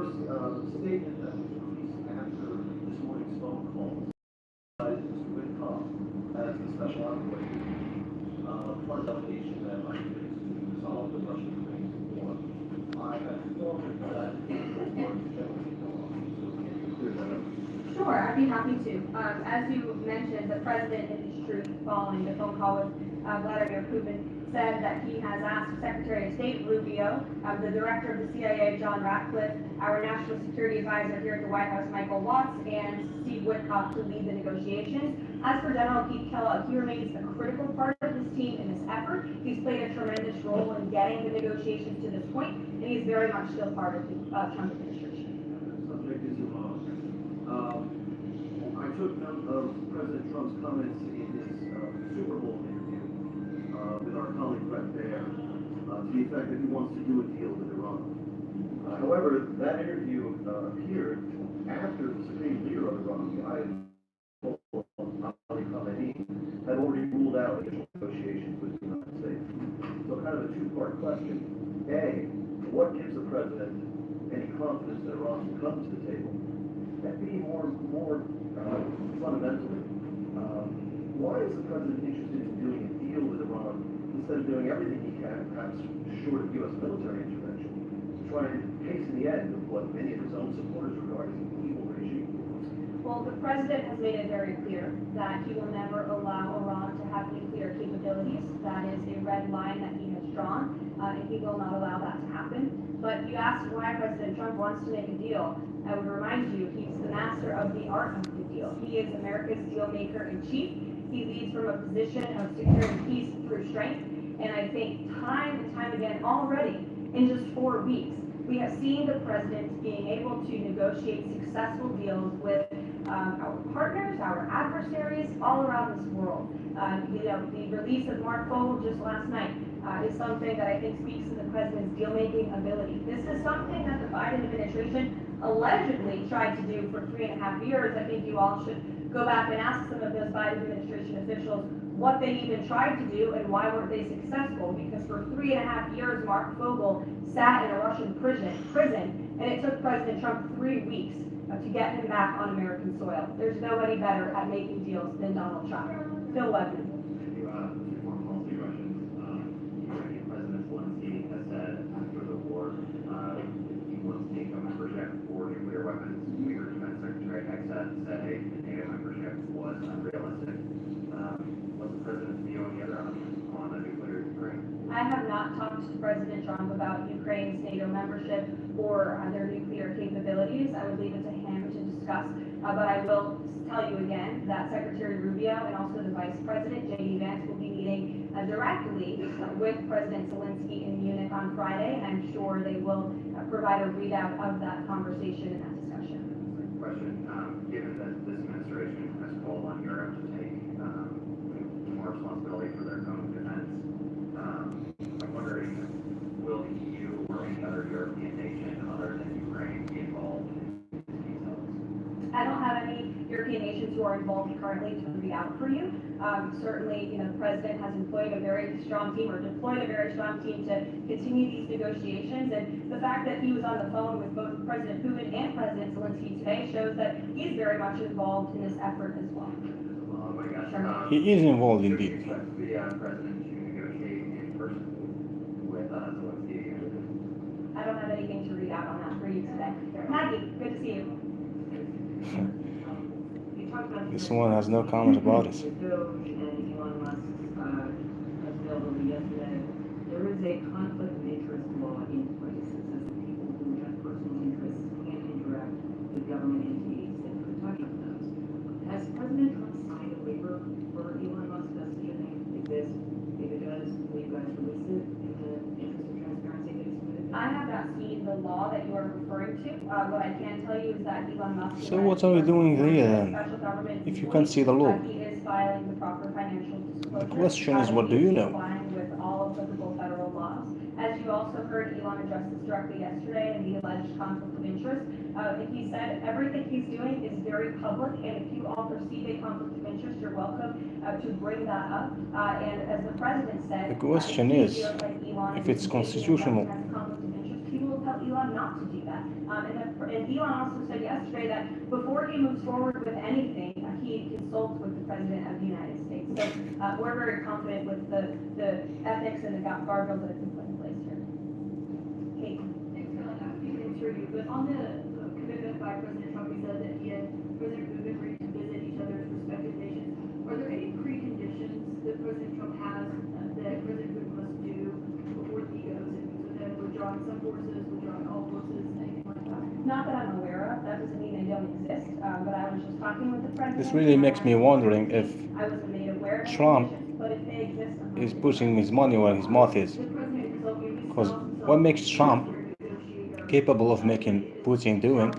first statement that was released after this morning's phone call by Mr. Whitcock as the special envoy, part of the delegation that I think is to resolve the Russian-Ukraine war. I have thought that Sure, I'd be happy to. As you mentioned, the president, in his truth, following the phone call with Vladimir Putin, said that he has asked Secretary of State Rubio, the director of the CIA, John Ratcliffe, our national security advisor here at the White House, Michael Watts, and Steve Witkoff to lead the negotiations. As for General Keith Kellogg, he remains a critical part of this team in this effort. He's played a tremendous role in getting the negotiations to this point, and he's very much still part of the Trump administration. Subject is Iran. I took note of President Trump's comments in his Super Bowl interview with our colleague Brett Baer to the effect that he wants to do a deal with Iran. However, that interview appeared after the supreme leader of Iran, the Ayatollah Ali Khamenei, had already ruled out initial negotiations with the United States. So kind of a two-part question. A, what gives the president any confidence that Iran will come to the table? And B, more fundamentally, why is the president interested in doing a deal with Iran instead of doing everything he can, perhaps short of U.S. military intervention, to try and hasten the end of what many of his own supporters regard as an evil regime? Well, the president has made it very clear that he will never allow Iran to have nuclear capabilities. That is a red line that he has drawn, and he will not allow that to happen. But you asked why President Trump wants to make a deal. I would remind you, he's the master of the art of the deal. He is America's deal maker in chief. He leads from a position of securing peace through strength. And I think time and time again already, in just 4 weeks, we have seen the president being able to negotiate successful deals with our partners, our adversaries, all around this world. The release of Mark Fogel just last night is something that I think speaks to the president's deal-making ability. This is something that the Biden administration allegedly tried to do for 3.5 years. I think you all should go back and ask some of those Biden administration officials what they even tried to do and why weren't they successful, because for 3.5 years Mark Fogel sat in a Russian prison, and it took President Trump 3 weeks to get him back on American soil. There's nobody better at making deals than Donald Trump. Phil Webber. Foreign policy questions. Ukrainian President Zelensky has said after the war he wants NATO membership for nuclear weapons. Uyghur Defense Secretary Hexet said NATO membership was unrealistic. What's the president's view on the other options on a nuclear Ukraine? I have not talked to President Trump about Ukraine's NATO membership or their nuclear capabilities. I would leave it to him to discuss. But I will tell you again that Secretary Rubio and also the Vice President, J.D. Vance, will be meeting directly with President Zelensky in Munich on Friday. I'm sure they will provide a readout of that conversation and that discussion. Question, given that this administration has called on Europe to take more responsibility for their own defense, I'm wondering, will the EU or any other European nation other than Ukraine be involved in these details? I don't have any European nations who are involved currently to read out for you. Certainly, the president has employed a very strong team or deployed a very strong team to continue these negotiations. And the fact that he was on the phone with both President Putin and President Zelensky today shows that he's very much involved in this effort as well. Oh my gosh. Sure. He is involved Do you indeed. expect the president to negotiate in person with Zelensky again? I don't have anything to read out on that for you today. Maggie, good to see you. This one has no comment about it. With Doge and Elon Musk's availability yesterday, there is a conflict of interest law in place that says that people who have personal interests can't interact with government entities that could touch on those. Has President Trump signed a waiver for Elon Musk? Does such a thing exist? If it does, will you guys release it in the interest of transparency that he submitted? I have not seen the law that you are referring to. What I can tell you is that Elon Musk. So what are we doing here then? If you can't see the law. He is filing the proper financial disclosure. The question is, what do you know? Complying with all applicable federal laws. As you also heard Elon address this directly yesterday in the alleged conflict of interest. He said everything he's doing is very public, and if you all perceive a conflict of interest, you're welcome to bring that up. And as the president said, The question is, if it's constitutional. he will tell Elon not to do that. And Elon also said yesterday that before he moves forward with anything, he consults with the President of the United States. So we're very confident with the ethics and the guardrails that have been put in place here. Kate. Thanks, Caroline. I think it's for you, but on the commitment by President Trump, he said that he and President Putin agreed to visit each other's respective nations. Are there any preconditions that President Trump has that President Putin must do before he goes and meets with him, withdrawing some forces, withdrawing all forces, anything like that? Not that I'm aware of. That doesn't mean they don't exist. But I was just talking with the president. This really makes me wondering if I wasn't made aware of Trump conditions, but if they exist, is putting his money where his mouth is. Because what makes Trump capable of making Putin doing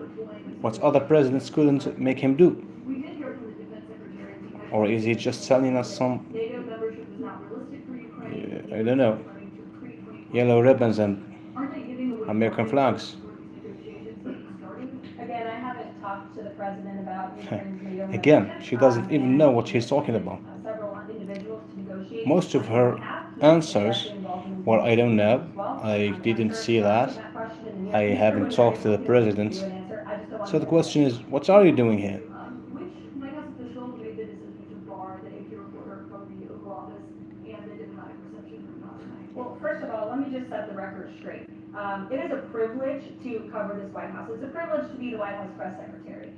what other presidents couldn't make him do? We did hear from the defense secretary. Or is he just selling us some, NATO membership is not realistic for Ukraine. I don't know, yellow ribbons and Aren't they giving the American flags? again, I haven't talked to the president about Ukraine's NATO Again, membership. she doesn't even know what she's talking about. Several individuals to negotiate. Most of her answers were, I don't know, I didn't see that, I haven't talked to the president. So the question is, what are you doing here? Which White House official made the decision to bar the AP reporter from the Oval Office and the diplomatic reception from last night? Well, first of all, let me just set the record straight. It is a privilege to cover this White House. It's a privilege to be the White House press secretary.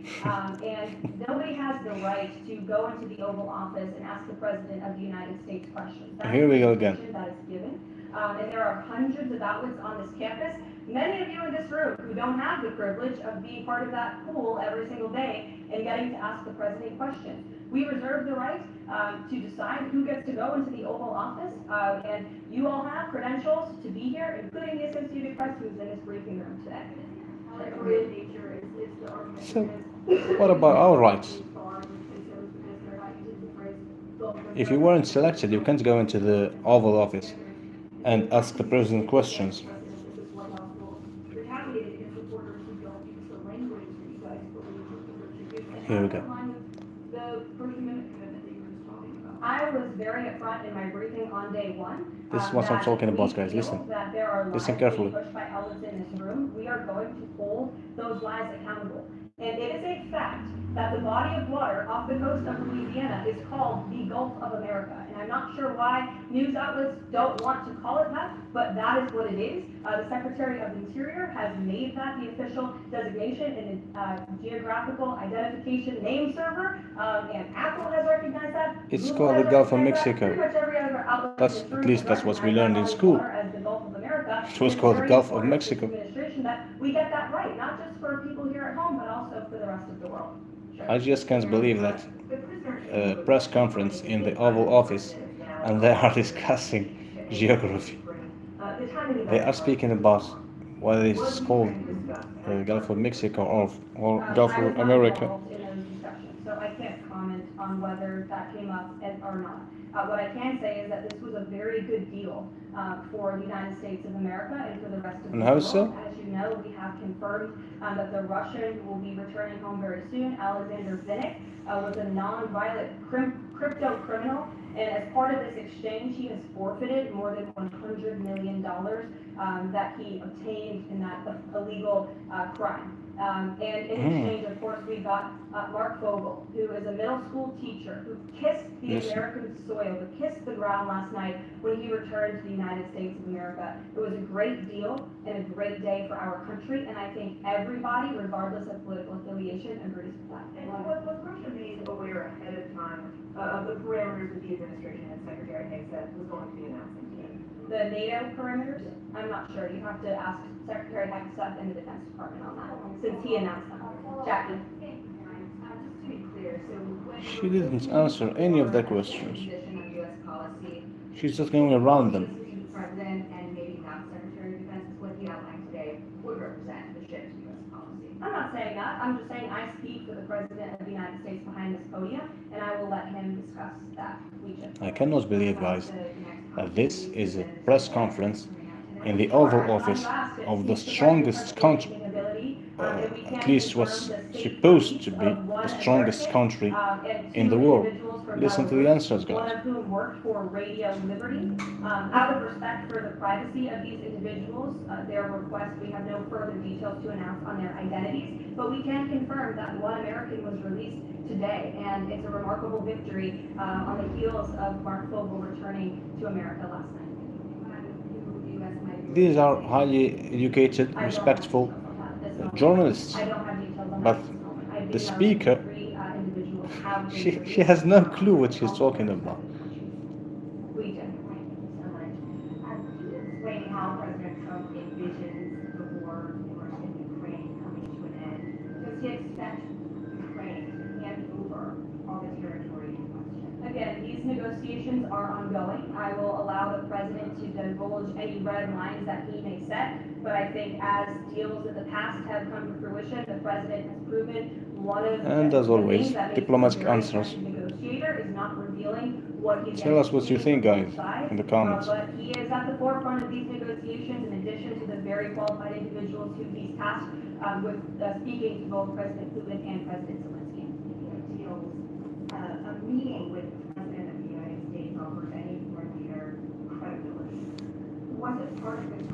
And nobody has the right to go into the Oval Office and ask the President of the United States questions. That's Here we go the again. position that is given. And there are hundreds of outlets on this campus. Many of you in this room who don't have the privilege of being part of that pool every single day and getting to ask the President questions. We reserve the right to decide who gets to go into the Oval Office, and you all have credentials to be here, including the Associated Press who's in this briefing room today. Real nature is the argument. So, what about our rights? If you weren't selected, you can't go into the Oval Office and ask the president questions. Here we go. I was very upfront in my briefing on day one. This is what I'm talking about, guys. Listen. That there are Listen lies carefully. being pushed by outlets in this room. We are going to hold those lies accountable. And it is a fact that the body of water off the coast of Louisiana is called the Gulf of America. And I'm not sure why news outlets don't want to call it that, but that is what it is. The Secretary of the Interior has made that the official designation in the geographical identification name server, and Apple has recognized that. It's Google called has the Gulf of recognized that. Mexico. Pretty much every other outlet That's- in this at room least has that's what we recognized learned in that school. water as the Gulf of America. It was It's called the very Gulf of important to this Mexico. administration that we get that right, not just for people here at home, but also for the rest of the world. Sure. I just can't believe that press conference in the Oval Office and they are discussing geography. They are speaking about what is called Gulf of Mexico or Gulf I was of not America. involved in those discussions, so I can't comment on whether that came up or not. What I can say is that this was a very good deal for the United States of America and for the rest of the And world. how so? As you know, we have confirmed that the Russian will be returning home very soon. Alexander Vinnik was a non-violent crypto criminal, and as part of this exchange, he has forfeited more than $100 million that he obtained in that illegal crime. And in exchange, of course, we got Mark Fogel, who is a middle school teacher who kissed the Yes. American soil, who kissed the ground last night when he returned to the United States of America. It was a great deal and a great day for our country, and I think everybody, regardless of political affiliation, agrees with that. And was Russia made aware ahead of time of the parameters that the administration and Secretary Haig said was going to be announcing today? The NATO perimeters, I'm not sure. You have to ask Secretary Hexeth in the Defense Department on that, since he announced them. Jackie? Just to be clear, so when. She didn't answer any of their questions. Position on U.S. policy, She's just going around them. the President and maybe not Secretary of Defense, what he outlined today would represent the shift in U.S. policy. I'm not saying that. I'm just saying I speak for the President of the United States behind this podium, and I will let him discuss that region. I cannot believe, guys, that this is a press conference in the Oval Office of the strongest country at least was supposed to be the strongest country in the world. Listen to the answers, guys. One of whom worked for Radio Liberty. Out of respect for the privacy of these individuals, their request, we have no further details to announce on their identities, but we can confirm that one American was released today, and it's a remarkable victory on the heels of Mark Fogel returning to America last night. These are highly educated, respectful journalists, I don't have details on but that at this moment. I the do know speaker, that 3 individuals have been she has no clue what she's talking about. We do. Thank you so much. Can you explain how President Trump envisions the war in Russia and Ukraine coming to an end? Does he expect Ukraine to hand over all the territory in question? Again, these negotiations are ongoing. I will allow the president to divulge any red lines that he may set, but I think as deals in the past have come to fruition, the president has proven one of And the as always, things that makes diplomatic him a very answers. effective negotiator is not revealing what he's Tell us what you think, guys, in the comments. But he is at the forefront of these negotiations, in addition to the very qualified individuals who he's tasked with speaking to both President Putin and President Zelensky. Deals, a meeting with the President of the United States offers any foreign leader credibility. Was it part of his